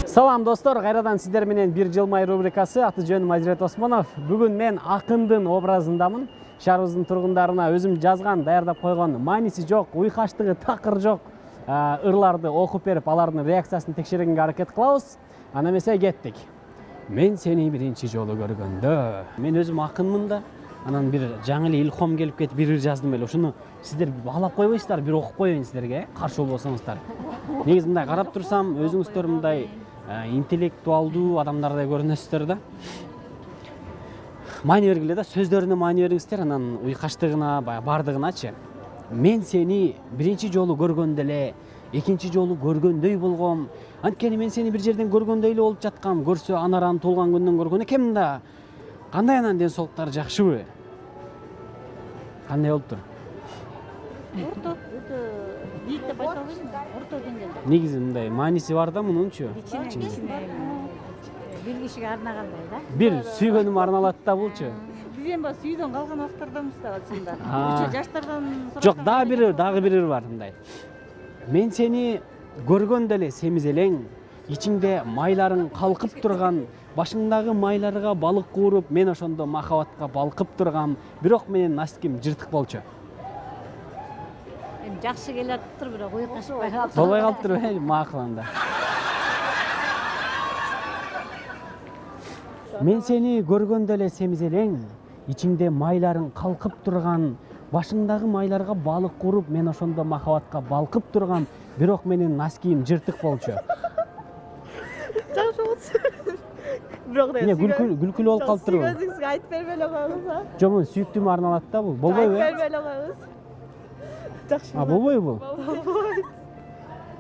Салам достор, кайрадан сиздер менен бир жылмай рубрикасы. Аты жөнүм Азирет Осмонов. Бүгүн мен акындын образындамын. Шаарыбыздын тургундарына өзүм жазган, даярдап койгон, мааниси жок, уйкаштыгы такыр жок ырларды окуп берип, алардын реакциясын текшергенге аракет кылабыз. Ана эмесе кеттик. Мен сени биринчи жолу көргөндө. Мен өзүм акынмын да. Анан бир жаңы эле илхом келип кетип бир ыр жаздым эле. Ошону сиздер алап койбойсуздар, бир окуп коеюн сиздерге, каршы болбосоңуздар. Негизи мындай карап турсам, өзүңүздөр мындай интеллектуалдуу адамдардай көрүнөсүздөр да. Маани бергиле да, сөздөрүнө маани бериңиздер, анан уйкаштыгына, бардыгыначы. Мен сени биринчи жолу көргөндө эле, экинчи жолу көргөндөй болгом. Анткени мен сени бир жерден көргөндөй эле болуп жаткам. Көрсө анараны туулган күндөн көргөн экенмин да. Кандай анан ден соолуктары жакшыбы? Кандай болуптур? Орто, бийик деп айта албайм. Орто деңгээлде. Негизи мындай мааниси бар да мунунчу. Бир кишиге арнагандай да. Бир сүйгөнүм арналат да булчу. Биз эми баягы сүйдөн калган убактардамыз да чында. Ошо жаштардан Жок, дагы бир бар мындай. Мен сени көргөндө эле семизелең, ичиңде майларың калкып турган, башыңдагы майларга балык кууруп, мен ошондо махабатка балкып тургам, бирок менин носким жыртык болчу. Эми жакшы келатыптыр, бирок уйкашпай калды. Болбой калыптыр, макул анда. Мен сени көргөндө эле семизелең, ичиңде майларың калкып турган, башыңдагы майларга балык кууруп, мен ошондо махабатка балкып тургам, бирок менин носким жыртык болчу. Жакшы болчу. Бирок да Күлкүлүү болуп калыптырбы? Сүйгөнүңүзгө айтып бербей эле коюңуз, а? Жок, сүйүктүүмө арналат да бул. Болбойбу? Айтып бербей эле коюңуз. Жакшы. Болбойбу бул?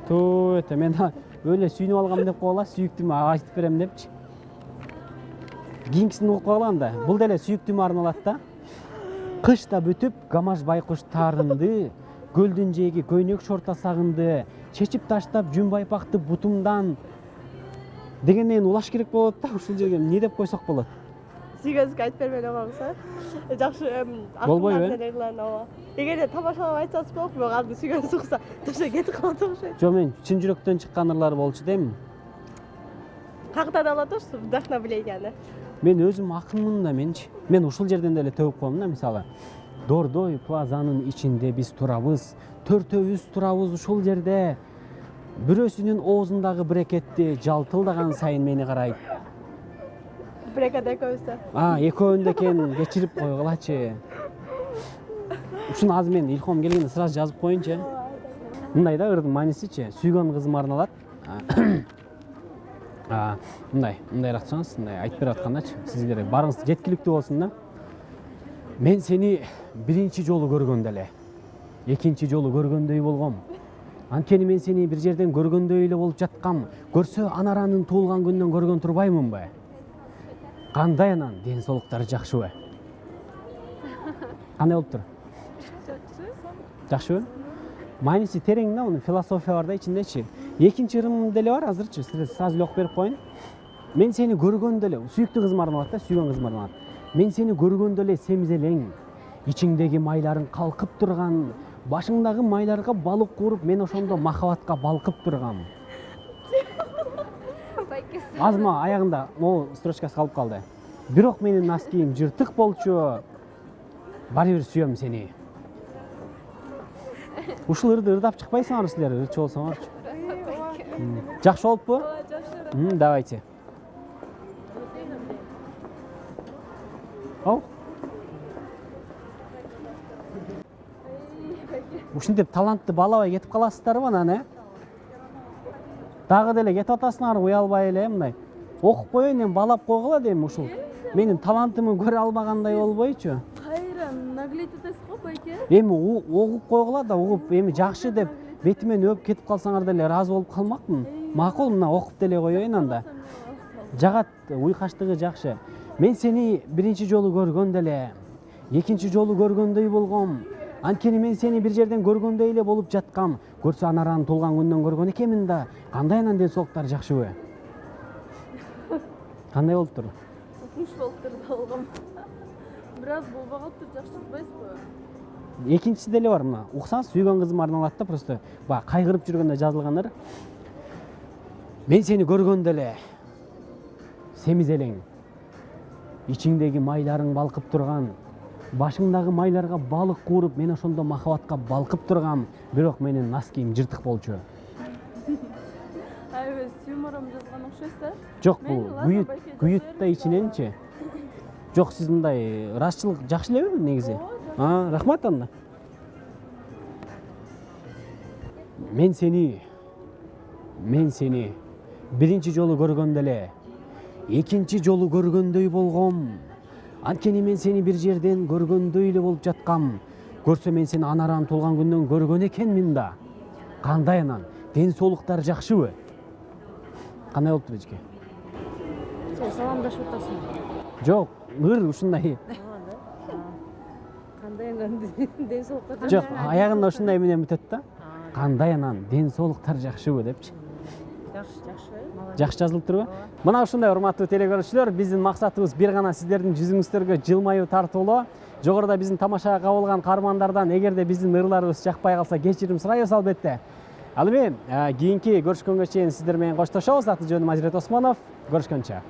Туу, мен өлө сүйүнүп алгам деп коела, сүйүктүүмө айтып берем депчи. Кийинкисин угуп калган да. Бул деле сүйүктүүмө арналат да. Кыш да бүтүп, гамаш байкуш таарынды, көлдүн жээги көйнөк шорта сагынды, чечип таштап жүн байпакты бутумдан дегенден улаш керек болот да. Ушул жерге эмне деп койсок болот? Сүйгөнүңүзгө айтып бербей эле коюңуз, а? Жакшы, Болбойбу? Эгерде тамашалап айтсаңыз болот, бирок аны сүйгөнүңүз укса, тоша кетип калат окшойт. Жок, мен чын жүрөктөн чыккан ырлар болчу дейм. Кактан алат ушу вдохновлениени. Мен өзүм акынмын да менчи. Мен ушул жерден деле төгүп коем да, мисалы. Дордой плазанын ичинде биз турабыз, төртөөбүз турабыз ушул жерде. Бирөөсүнүн оозундагы брекетти жалтылдаган сайын мени карайт. Брекет экөөбүздө. Экөөндө экен, кечирип койгулачы. Ушуну азыр мен илхом келгенде сразу жазып коеюнчу. Мындай да ырдын маанисичи, сүйгөн кызыма арналат. Мындайраак чыңыз, мындай айтып берип аткандачы, сиздер барыңыз жеткиликтүү болсун да. Мен сени биринчи жолу көргөндө эле, экинчи жолу көргөндөй болгом. Анткени мен сени бир жерден көргөндөй эле болуп жаткам. Көрсө анаранын туулган күндөн көргөн турбаймынбы? Кандай анан ден соолуктары жакшыбы? Кандай болуптур? Жакшыбы? Мааниси терең да, мунун философия бар да ичиндечи. Экинчи ырым деле бар азырчы, сразу эле окуп берип коеюн. Мен сени көргөндө эле, сүйүктүү кызыма арналат да, сүйгөн кызыма арналат. Мен сени көргөндө эле семизелең, ичиңдеги майларың калкып турган, башыңдагы майларга балык кууруп, мен ошондо махабатка балкып тургам. Азма аягында могу строчкасы калып калды. Бирок менин носким жыртык болчу. Баары бир сүйөм сени. Ушул ырды ырдап чыкпайсыңарбы силер, ырчы болсоңорчу. Жакшы болуппу? Давайте. Ушинтип талантты баалабай кетип каласыздарбы анан, Дагы деле кетип атасыңар, уялбай эле мындай. Окуп коеюн, эми баалап койгула дейм ушул. Менин талантымды көрө албагандай болбойчу. Кайра наглеть этесиз го байке? Эми угуп койгула да, угуп эми жакшы деп бетимен өп кетип калсаңар деле ыраазы болуп калмакмын. Макул, мына окуп деле коеюн анда. Жагат, уйкаштыгы жакшы. Мен сени биринчи жолу көргөндө эле, экинчи жолу көргөндөй болгом. Анткени мен сени бир жерден көргөндөй эле болуп жаткам. Көрсө анаранын туулган күндөн көргөн экенмин да. Кандай анан ден соолуктары жакшыбы? Кандай болуптур? Куш болуптур да болгом. Бир аз болбой калыптыр, жакшы жазбайсызбы? экинчиси деле бар мына. Уксаңыз сүйгөн кызыма арналат да просто баягы кайгырып жүргөндө жазылгандар. Мен сени көргөндө эле семиз элең. Ичиңдеги майларың балкып турган, башыңдагы майларга балык кууруп, мен ошондо махабатка балкып тургам, бирок менин носким жыртык болчу. Эбе Сюмарам жазган окшойсуз да? Жок, бул күйүт да ичиненчи. Жок, сиз мындай ырасчылык жакшы элеби негизи? Рахмат анда. Мен сени биринчи жолу көргөндө эле экинчи жолу көргөндөй болгом. Анткени мен сени бир жерден көргөндөй эле болуп жаткам. Көрсө мен сени анаран туулган күндөн көргөн экенмин да. Кандай анан? Ден соолуктар жакшыбы? Кандай болуптур эжеке? Сен саламдашып атасың. Жок, ыр ушундай. Кандай анан ден соолуктар Жок, аягында ушундай менен бүтөт да. Кандай анан? Ден соолуктар жакшыбы депчи. Жакшы жазылып турбу? Мына ушундай урматтуу телекөрүүчүлөр, биздин максатыбыз бир гана сиздердин жүзүңүздөргө жылмаюу тартуулоо. Жогоруда биздин тамашага кабылган каармандардан эгерде биздин ырларыбыз жакпай калса кечирим сурайбыз албетте. Ал эми кийинки көрүшкөнгө чейин сиздер менен коштошобуз. Аты жөнүм Азирет Осмонов. Көрүшкөнчө.